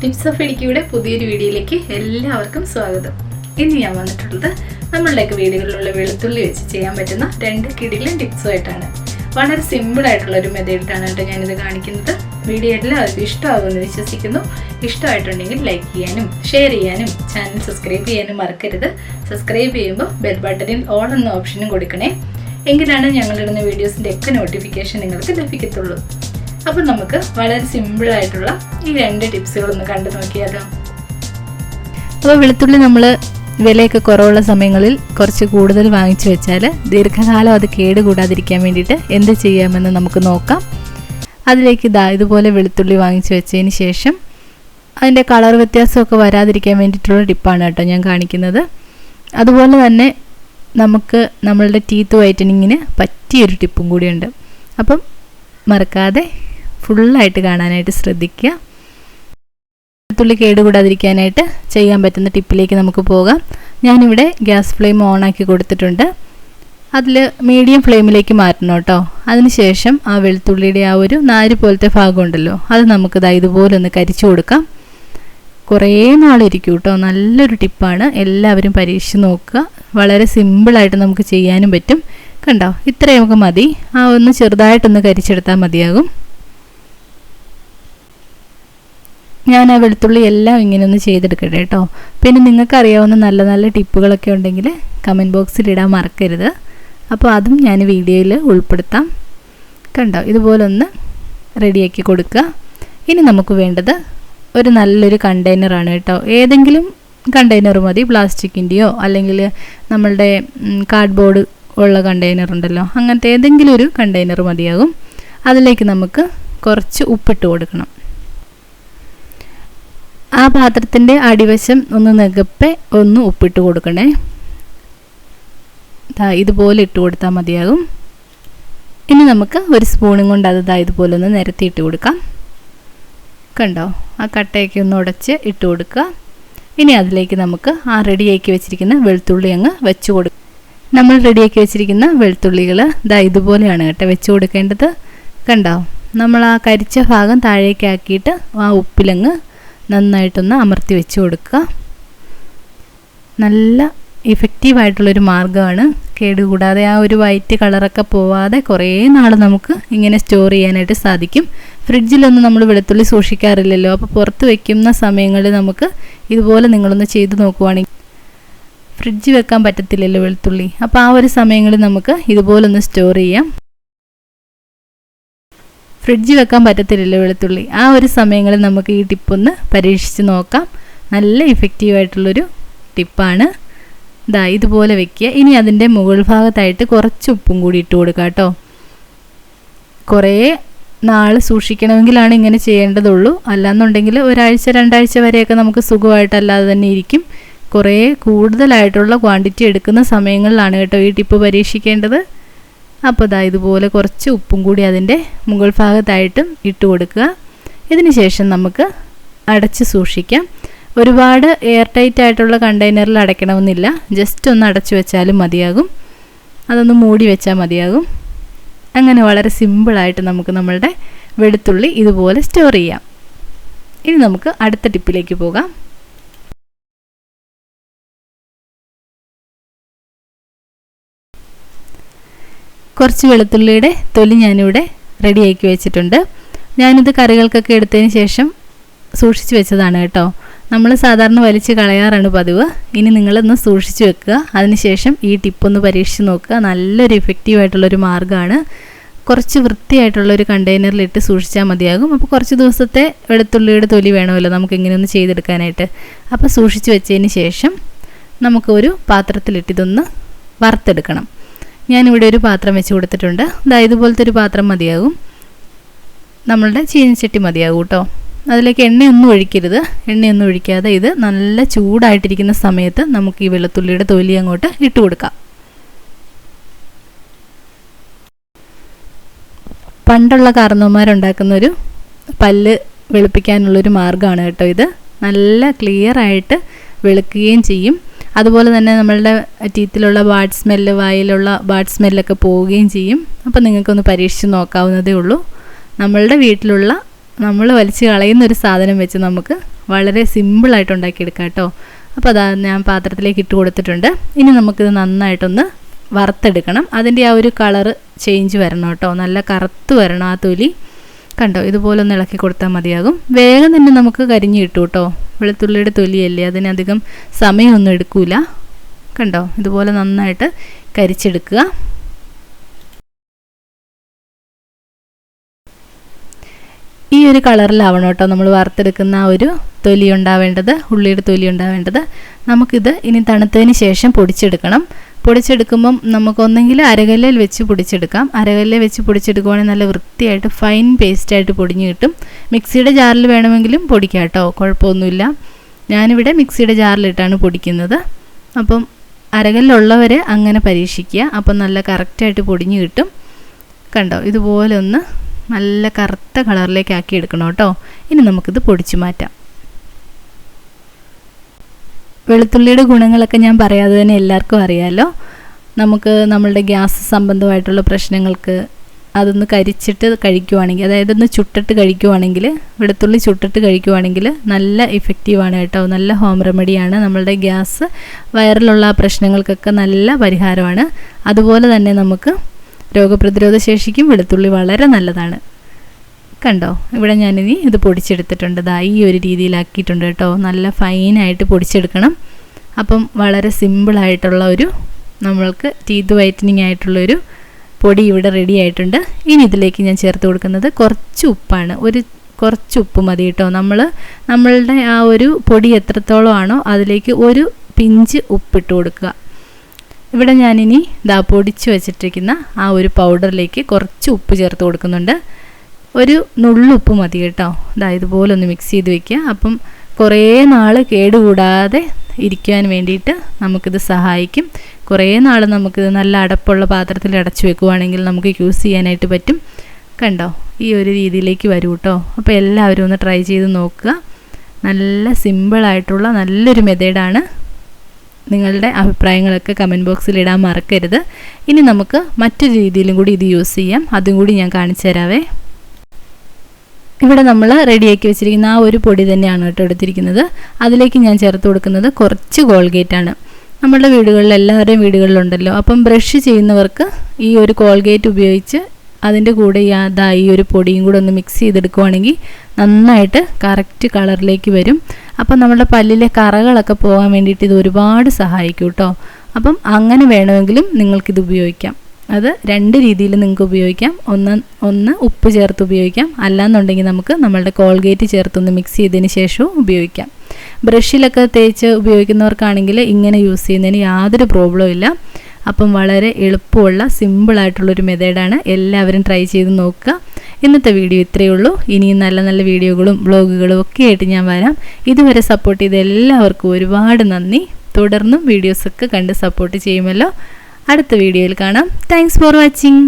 Tips of ഇടുക്കിയുടെ പുതിയൊരു വീഡിയോയിലേക്ക് എല്ലാവർക്കും സ്വാഗതം. ഇന്ന് ഞാൻ വന്നിട്ടുള്ളത് നമ്മളുടെയൊക്കെ വീടുകളിലുള്ള വെളുത്തുള്ളി വെച്ച് ചെയ്യാൻ പറ്റുന്ന 2 കിടിലൻ ടിപ്സുമായിട്ടാണ്. വളരെ സിമ്പിളായിട്ടുള്ള ഒരു മെത്തേഡിലാണ് കേട്ടോ ഞാനിത് കാണിക്കുന്നത്. വീഡിയോ എല്ലാവർക്കും ഇഷ്ടമാകുമെന്ന് വിശ്വസിക്കുന്നു. ഇഷ്ടമായിട്ടുണ്ടെങ്കിൽ ലൈക്ക് ചെയ്യാനും ഷെയർ ചെയ്യാനും ചാനൽ സബ്സ്ക്രൈബ് ചെയ്യാനും മറക്കരുത്. സബ്സ്ക്രൈബ് ചെയ്യുമ്പോൾ ബെൽ ബട്ടണിൽ ഓൾ എന്ന ഓപ്ഷനും കൊടുക്കണേ. എങ്കിലാണ് ഞങ്ങളിടുന്ന വീഡിയോസിൻ്റെ ഒക്കെ നോട്ടിഫിക്കേഷൻ നിങ്ങൾക്ക് ലഭിക്കത്തുള്ളൂ. അപ്പോൾ നമുക്ക് വളരെ സിമ്പിളായിട്ടുള്ള ഈ 2 ടിപ്സുകളൊന്ന് കണ്ടു നോക്കിയാലോ. അപ്പോൾ വെളുത്തുള്ളി നമ്മൾ വിലയൊക്കെ കുറവുള്ള സമയങ്ങളിൽ കുറച്ച് കൂടുതൽ വാങ്ങിച്ചു വെച്ചാൽ ദീർഘകാലം അത് കേടുകൂടാതിരിക്കാൻ വേണ്ടിയിട്ട് എന്ത് ചെയ്യാമെന്ന് നമുക്ക് നോക്കാം. അതിലേക്ക് ഇതുപോലെ വെളുത്തുള്ളി വാങ്ങിച്ചു വെച്ചതിന് ശേഷം അതിൻ്റെ കളർ വ്യത്യാസമൊക്കെ വരാതിരിക്കാൻ വേണ്ടിയിട്ടുള്ള ടിപ്പാണ് കേട്ടോ ഞാൻ കാണിക്കുന്നത്. അതുപോലെ തന്നെ നമുക്ക് നമ്മളുടെ ടീത്ത് വൈറ്റനിങ്ങിന് പറ്റിയൊരു ടിപ്പും കൂടിയുണ്ട്. അപ്പം മറക്കാതെ ഫുള്ളായിട്ട് കാണാനായിട്ട് ശ്രദ്ധിക്കുക. വെളുത്തുള്ളി കേടുകൂടാതിരിക്കാനായിട്ട് ചെയ്യാൻ പറ്റുന്ന ടിപ്പിലേക്ക് നമുക്ക് പോകാം. ഞാനിവിടെ ഗ്യാസ് ഫ്ലെയിം ഓണാക്കി കൊടുത്തിട്ടുണ്ട്. അതിൽ മീഡിയം ഫ്ലെയിമിലേക്ക് മാറ്റണം കേട്ടോ. അതിനുശേഷം ആ വെളുത്തുള്ളിയുടെ ആ ഒരു നാര് പോലത്തെ ഭാഗം ഉണ്ടല്ലോ, അത് നമുക്ക് ഇതുപോലെ ഒന്ന് കരിച്ചു കൊടുക്കാം. കുറേ നാളിരിക്കും കേട്ടോ. നല്ലൊരു ടിപ്പാണ്, എല്ലാവരും പരീക്ഷിച്ച് നോക്കുക. വളരെ സിമ്പിളായിട്ട് നമുക്ക് ചെയ്യാനും പറ്റും. കണ്ടോ, ഇത്രയും നമുക്ക് മതി. ആ ഒന്ന് ചെറുതായിട്ടൊന്ന് കരിച്ചെടുത്താൽ മതിയാകും. ഞാൻ ആ വെളുത്തുള്ളി എല്ലാം ഇങ്ങനെ ഒന്ന് ചെയ്തെടുക്കട്ടെ കേട്ടോ. പിന്നെ നിങ്ങൾക്ക് അറിയാവുന്ന നല്ല നല്ല ടിപ്പുകളൊക്കെ ഉണ്ടെങ്കിൽ കമൻറ്റ് ബോക്സിൽ ഇടാൻ മറക്കരുത്. അപ്പോൾ അതും ഞാൻ വീഡിയോയിൽ ഉൾപ്പെടുത്താം. കണ്ടോ, ഇതുപോലെ ഒന്ന് റെഡിയാക്കി കൊടുക്കുക. ഇനി നമുക്ക് വേണ്ടത് ഒരു നല്ലൊരു കണ്ടെയ്നറാണ് കേട്ടോ. ഏതെങ്കിലും കണ്ടെയ്നർ മതി, പ്ലാസ്റ്റിക്കിൻ്റെയോ അല്ലെങ്കിൽ നമ്മളുടെ കാർഡ്ബോർഡ് ഉള്ള കണ്ടെയ്നർ ഉണ്ടല്ലോ, അങ്ങനത്തെ ഏതെങ്കിലും ഒരു കണ്ടെയ്നർ മതിയാകും. അതിലേക്ക് നമുക്ക് കുറച്ച് ഉപ്പിട്ട് കൊടുക്കണം. ആ പാത്രത്തിൻ്റെ അടിവശം ഒന്ന് നികപ്പെ ഒന്ന് ഉപ്പിട്ട് കൊടുക്കണേ. ഇതുപോലെ ഇട്ട് കൊടുത്താൽ മതിയാകും. ഇനി നമുക്ക് ഒരു സ്പൂണും കൊണ്ട് അത് ഇതുപോലെ ഒന്ന് നിരത്തിയിട്ട് കൊടുക്കാം. കണ്ടോ, ആ കട്ടയൊക്കെ ഒന്ന് ഉടച്ച് ഇട്ട് കൊടുക്കുക. ഇനി അതിലേക്ക് നമുക്ക് ആ റെഡിയാക്കി വെച്ചിരിക്കുന്ന വെളുത്തുള്ളി അങ്ങ് വെച്ച് കൊടുക്കുക. നമ്മൾ റെഡിയാക്കി വെച്ചിരിക്കുന്ന വെളുത്തുള്ളികൾ ഇതുപോലെയാണ് കേട്ടോ വെച്ച് കൊടുക്കേണ്ടത്. കണ്ടോ, നമ്മൾ ആ കരിച്ച ഭാഗം താഴേക്കാക്കിയിട്ട് ആ ഉപ്പിലങ്ങ് നന്നായിട്ടൊന്ന് അമർത്തി വെച്ച് കൊടുക്കുക. നല്ല ഇഫക്റ്റീവായിട്ടുള്ളൊരു മാർഗ്ഗമാണ്. കേടുകൂടാതെ ആ ഒരു വൈറ്റ് കളറൊക്കെ പോവാതെ കുറേ നാൾ നമുക്ക് ഇങ്ങനെ സ്റ്റോർ ചെയ്യാനായിട്ട് സാധിക്കും. ഫ്രിഡ്ജിലൊന്നും നമ്മൾ വെളുത്തുള്ളി സൂക്ഷിക്കാറില്ലല്ലോ. അപ്പോൾ പുറത്ത് വയ്ക്കുന്ന സമയങ്ങളിൽ നമുക്ക് ഇതുപോലെ നിങ്ങളൊന്ന് ചെയ്ത് നോക്കുവാണെങ്കിൽ ഫ്രിഡ്ജ് വെക്കാൻ പറ്റത്തില്ലല്ലോ വെളുത്തുള്ളി. അപ്പോൾ ആ ഒരു സമയങ്ങളിൽ നമുക്ക് ഇതുപോലൊന്ന് സ്റ്റോർ ചെയ്യാം. ഫ്രിഡ്ജ് വെക്കാൻ പറ്റത്തില്ലല്ലോ വെളുത്തുള്ളി. ആ ഒരു സമയങ്ങളിൽ നമുക്ക് ഈ ടിപ്പൊന്ന് പരീക്ഷിച്ച് നോക്കാം. നല്ല ഇഫക്റ്റീവായിട്ടുള്ളൊരു ടിപ്പാണ്. ഇതുപോലെ വെക്കുക. ഇനി അതിൻ്റെ മുകൾ ഭാഗത്തായിട്ട് കുറച്ച് ഉപ്പും കൂടി ഇട്ട് കൊടുക്കുക കേട്ടോ. കുറേ നാൾ സൂക്ഷിക്കണമെങ്കിലാണ് ഇങ്ങനെ ചെയ്യേണ്ടതുള്ളൂ. അല്ലാന്നുണ്ടെങ്കിൽ ഒരാഴ്ച 2 ആഴ്ച വരെയൊക്കെ നമുക്ക് സുഖമായിട്ടല്ലാതെ തന്നെ ഇരിക്കും. കുറേ കൂടുതലായിട്ടുള്ള ക്വാണ്ടിറ്റി എടുക്കുന്ന സമയങ്ങളിലാണ് കേട്ടോ ഈ ടിപ്പ് പരീക്ഷിക്കേണ്ടത്. അപ്പോൾ ഇതുപോലെ കുറച്ച് ഉപ്പും കൂടി അതിൻ്റെ മുകൾ ഭാഗത്തായിട്ടും ഇട്ട് കൊടുക്കുക. ഇതിന് ശേഷം നമുക്ക് അടച്ച് സൂക്ഷിക്കാം. ഒരുപാട് എയർ ടൈറ്റ് ആയിട്ടുള്ള കണ്ടെയ്നറിൽ അടയ്ക്കണമെന്നില്ല. ജസ്റ്റ് ഒന്ന് അടച്ചു വെച്ചാലും മതിയാകും. അതൊന്ന് മൂടി വെച്ചാൽ മതിയാകും. അങ്ങനെ വളരെ സിമ്പിളായിട്ട് നമുക്ക് നമ്മളുടെ വെളുത്തുള്ളി ഇതുപോലെ സ്റ്റോർ ചെയ്യാം. ഇനി നമുക്ക് അടുത്ത ടിപ്പിലേക്ക് പോകാം. കുറച്ച് വെളുത്തുള്ളിയുടെ തൊലി ഞാനിവിടെ റെഡിയാക്കി വെച്ചിട്ടുണ്ട്. ഞാനിത് കറികൾക്കൊക്കെ എടുത്തതിന് ശേഷം സൂക്ഷിച്ച് വെച്ചതാണ് കേട്ടോ. നമ്മൾ സാധാരണ വലിച്ച് കളയാറാണ് പതിവ്. ഇനി നിങ്ങളൊന്ന് സൂക്ഷിച്ച് വെക്കുക. അതിനുശേഷം ഈ ടിപ്പൊന്ന് പരീക്ഷിച്ച് നോക്കുക. നല്ലൊരു ഇഫക്റ്റീവായിട്ടുള്ളൊരു മാർഗ്ഗമാണ്. കുറച്ച് വൃത്തിയായിട്ടുള്ളൊരു കണ്ടെയ്നറിലിട്ട് സൂക്ഷിച്ചാൽ മതിയാകും. അപ്പോൾ കുറച്ച് ദിവസത്തെ വെളുത്തുള്ളിയുടെ തൊലി വേണമല്ലോ നമുക്ക് ഇങ്ങനെയൊന്ന് ചെയ്തെടുക്കാനായിട്ട്. അപ്പോൾ സൂക്ഷിച്ച് വെച്ചതിന് ശേഷം നമുക്കൊരു പാത്രത്തിലിട്ട് ഇതൊന്ന് വറുത്തെടുക്കണം. ഞാനിവിടെ ഒരു പാത്രം വെച്ച് കൊടുത്തിട്ടുണ്ട്. ഇതുപോലത്തെ ഒരു പാത്രം മതിയാകും. നമ്മളുടെ ചീനച്ചട്ടി മതിയാകും കേട്ടോ. അതിലേക്ക് എണ്ണയൊന്നും ഒഴിക്കരുത്. എണ്ണയൊന്നും ഒഴിക്കാതെ ഇത് നല്ല ചൂടായിട്ടിരിക്കുന്ന സമയത്ത് നമുക്ക് ഈ വെളുത്തുള്ളിയുടെ തൊലി അങ്ങോട്ട് ഇട്ട് കൊടുക്കാം. പണ്ടുള്ള കാരണവന്മാരുണ്ടാക്കുന്നൊരു പല്ല് വെളുപ്പിക്കാനുള്ളൊരു മാർഗ്ഗമാണ് കേട്ടോ ഇത്. നല്ല ക്ലിയറായിട്ട് വെളുക്കുകയും ചെയ്യും. അതുപോലെ തന്നെ നമ്മളുടെ ടീത്തിലുള്ള ബാഡ് സ്മെല്ല്, വായിലുള്ള ബാഡ് സ്മെല്ലൊക്കെ പോവുകയും ചെയ്യും. അപ്പോൾ നിങ്ങൾക്കൊന്ന് പരീക്ഷിച്ച് നോക്കാവുന്നതേ ഉള്ളൂ. നമ്മളുടെ വീട്ടിലുള്ള നമ്മൾ വലിച്ച് കളയുന്നൊരു സാധനം വെച്ച് നമുക്ക് വളരെ സിമ്പിളായിട്ട് ഉണ്ടാക്കിയെടുക്കാം കേട്ടോ. അപ്പോൾ അതാ ഞാൻ പാത്രത്തിലേക്ക് ഇട്ട് കൊടുത്തിട്ടുണ്ട്. ഇനി നമുക്കിത് നന്നായിട്ടൊന്ന് വറുത്തെടുക്കണം. അതിൻ്റെ ആ ഒരു കളറ് ചേഞ്ച് വരണം കേട്ടോ, നല്ല കറുത്ത് വരണം ആ തൊലി. കണ്ടോ, ഇതുപോലെ ഒന്ന് ഇളക്കി കൊടുത്താൽ മതിയാകും. വേഗം തന്നെ നമുക്ക് കരിഞ്ഞ് കിട്ടും കേട്ടോ. വെളുത്തുള്ളിയുടെ തൊലിയല്ലേ, അതിനധികം സമയമൊന്നും എടുക്കില്ല. കണ്ടോ, ഇതുപോലെ നന്നായിട്ട് കരിച്ചെടുക്കുക. ഈ ഒരു കളറിലാവണം കേട്ടോ നമ്മൾ വറുത്തെടുക്കുന്ന ആ ഒരു തൊലി ഉണ്ടാവേണ്ടത്, ഉള്ളിയുടെ തൊലി ഉണ്ടാവേണ്ടത്. നമുക്കിത് ഇനി തണുത്തതിന് ശേഷം പൊടിച്ചെടുക്കണം. പൊടിച്ചെടുക്കുമ്പം നമുക്കൊന്നെങ്കിൽ അരകല്ലിൽ വെച്ച് പൊടിച്ചെടുക്കാം. അരകല്ലിൽ വെച്ച് പൊടിച്ചെടുക്കുവാണെങ്കിൽ നല്ല വൃത്തിയായിട്ട് ഫൈൻ പേസ്റ്റായിട്ട് പൊടിഞ്ഞ് കിട്ടും. മിക്സിയുടെ ജാറിൽ വേണമെങ്കിലും പൊടിക്കാം കേട്ടോ, കുഴപ്പമൊന്നുമില്ല. ഞാനിവിടെ മിക്സിയുടെ ജാറിലിട്ടാണ് പൊടിക്കുന്നത്. അപ്പം അരകല്ലുള്ളവർ അങ്ങനെ പരീക്ഷിക്കുക. അപ്പം നല്ല കറക്റ്റായിട്ട് പൊടിഞ്ഞ് കിട്ടും. കണ്ടോ, ഇതുപോലെ ഒന്ന് നല്ല കറുത്ത കളറിലേക്ക് ആക്കി എടുക്കണം കേട്ടോ. ഇനി നമുക്കിത് പൊടിച്ചു മാറ്റാം. വെളുത്തുള്ളിയുടെ ഗുണങ്ങളൊക്കെ ഞാൻ പറയാതെ തന്നെ എല്ലാവർക്കും അറിയാമല്ലോ. നമുക്ക് നമ്മളുടെ ഗ്യാസ് സംബന്ധമായിട്ടുള്ള പ്രശ്നങ്ങൾക്ക് അതൊന്ന് കരിച്ചിട്ട് കഴിക്കുവാണെങ്കിൽ, അതായത് ഒന്ന് ചുട്ടിട്ട് കഴിക്കുവാണെങ്കിൽ, വെളുത്തുള്ളി ചുട്ടിട്ട് കഴിക്കുവാണെങ്കിൽ നല്ല ഇഫക്റ്റീവാണ് കേട്ടോ. നല്ല ഹോം റെമഡിയാണ്. നമ്മളുടെ ഗ്യാസ് വയറിലുള്ള പ്രശ്നങ്ങൾക്കൊക്കെ നല്ല പരിഹാരമാണ്. അതുപോലെ തന്നെ നമുക്ക് രോഗപ്രതിരോധ ശേഷിക്കും വെളുത്തുള്ളി വളരെ നല്ലതാണ്. കണ്ടോ, ഇവിടെ ഞാനിനി ഇത് പൊടിച്ചെടുത്തിട്ടുണ്ട്. ഈ ഒരു രീതിയിലാക്കിയിട്ടുണ്ട് കേട്ടോ. നല്ല ഫൈനായിട്ട് പൊടിച്ചെടുക്കണം. അപ്പം വളരെ സിമ്പിളായിട്ടുള്ള ഒരു നമ്മൾക്ക് ടീത്ത് വൈറ്റനിങ് ആയിട്ടുള്ളൊരു പൊടി ഇവിടെ റെഡി ആയിട്ടുണ്ട്. ഇനി ഇതിലേക്ക് ഞാൻ ചേർത്ത് കൊടുക്കുന്നത് കുറച്ച് ഉപ്പാണ്. കുറച്ച് ഉപ്പ് മതി കേട്ടോ. നമ്മളുടെ ആ ഒരു പൊടി എത്രത്തോളം ആണോ അതിലേക്ക് ഒരു പിഞ്ച് ഉപ്പിട്ട് കൊടുക്കുക. ഇവിടെ ഞാനിനി പൊടിച്ച് വെച്ചിട്ടിരിക്കുന്ന ആ ഒരു പൗഡറിലേക്ക് കുറച്ച് ഉപ്പ് ചേർത്ത് കൊടുക്കുന്നുണ്ട്. ഒരു നുള്ളുപ്പ് മതി കേട്ടോ. ഇതുപോലെ ഒന്ന് മിക്സ് ചെയ്ത് വെക്കുക. അപ്പം കുറേ നാൾ കേടുകൂടാതെ ഇരിക്കാൻ വേണ്ടിയിട്ട് നമുക്കിത് സഹായിക്കും. കുറേ നാൾ നമുക്കിത് നല്ല അടപ്പുള്ള പാത്രത്തിൽ അടച്ചു വെക്കുവാണെങ്കിൽ നമുക്ക് യൂസ് ചെയ്യാനായിട്ട് പറ്റും. കണ്ടോ, ഈ ഒരു രീതിയിലേക്ക് വരൂ കേട്ടോ. അപ്പോൾ എല്ലാവരും ഒന്ന് ട്രൈ ചെയ്ത് നോക്കുക. നല്ല സിമ്പിളായിട്ടുള്ള നല്ലൊരു മെത്തേഡാണ്. നിങ്ങളുടെ അഭിപ്രായങ്ങളൊക്കെ കമൻറ്റ് ബോക്സിൽ ഇടാൻ മറക്കരുത്. ഇനി നമുക്ക് മറ്റൊരു രീതിയിലും കൂടി ഇത് യൂസ് ചെയ്യാം. അതും കൂടി ഞാൻ കാണിച്ചു തരാവേ. ഇവിടെ നമ്മൾ റെഡിയാക്കി വെച്ചിരിക്കുന്ന ആ ഒരു പൊടി തന്നെയാണ് കേട്ടോ എടുത്തിരിക്കുന്നത്. അതിലേക്ക് ഞാൻ ചേർത്ത് കൊടുക്കുന്നത് കുറച്ച് കോൾഗേറ്റാണ്. നമ്മളുടെ വീടുകളിൽ എല്ലാവരുടെയും വീടുകളിലുണ്ടല്ലോ. അപ്പം ബ്രഷ് ചെയ്യുന്നവർക്ക് ഈ ഒരു കോൾഗേറ്റ് ഉപയോഗിച്ച് അതിൻ്റെ കൂടെ ഈ ഒരു പൊടിയും കൂടെ ഒന്ന് മിക്സ് ചെയ്തെടുക്കുവാണെങ്കിൽ നന്നായിട്ട് കറക്റ്റ് കളറിലേക്ക് വരും. അപ്പം നമ്മുടെ പല്ലിലെ കറകളൊക്കെ പോകാൻ വേണ്ടിയിട്ട് ഇത് ഒരുപാട് സഹായിക്കും കേട്ടോ. അപ്പം അങ്ങനെ വേണമെങ്കിലും നിങ്ങൾക്കിത് ഉപയോഗിക്കാം. അത് രണ്ട് രീതിയിൽ നിങ്ങൾക്ക് ഉപയോഗിക്കാം. ഒന്ന് ഉപ്പ് ചേർത്ത് ഉപയോഗിക്കാം, അല്ലാന്നുണ്ടെങ്കിൽ നമുക്ക് നമ്മളുടെ കോൾഗേറ്റ് ചേർത്തൊന്ന് മിക്സ് ചെയ്തതിന് ശേഷവും ഉപയോഗിക്കാം. ബ്രഷിലൊക്കെ തേച്ച് ഉപയോഗിക്കുന്നവർക്കാണെങ്കിൽ ഇങ്ങനെ യൂസ് ചെയ്യുന്നതിന് യാതൊരു പ്രോബ്ലവും ഇല്ല. അപ്പം വളരെ എളുപ്പമുള്ള സിമ്പിളായിട്ടുള്ളൊരു മെത്തേഡാണ്. എല്ലാവരും ട്രൈ ചെയ്ത് നോക്കുക. ഇന്നത്തെ വീഡിയോ ഇത്രയേ ഉള്ളൂ. ഇനിയും നല്ല നല്ല വീഡിയോകളും വ്ളോഗുകളും ഒക്കെ ആയിട്ട് ഞാൻ വരാം. ഇതുവരെ സപ്പോർട്ട് ചെയ്ത എല്ലാവർക്കും ഒരുപാട് നന്ദി. തുടർന്നും വീഡിയോസൊക്കെ കണ്ട് സപ്പോർട്ട് ചെയ്യുമല്ലോ. അടുത്ത വീഡിയോയിൽ കാണാം. Thanks for watching.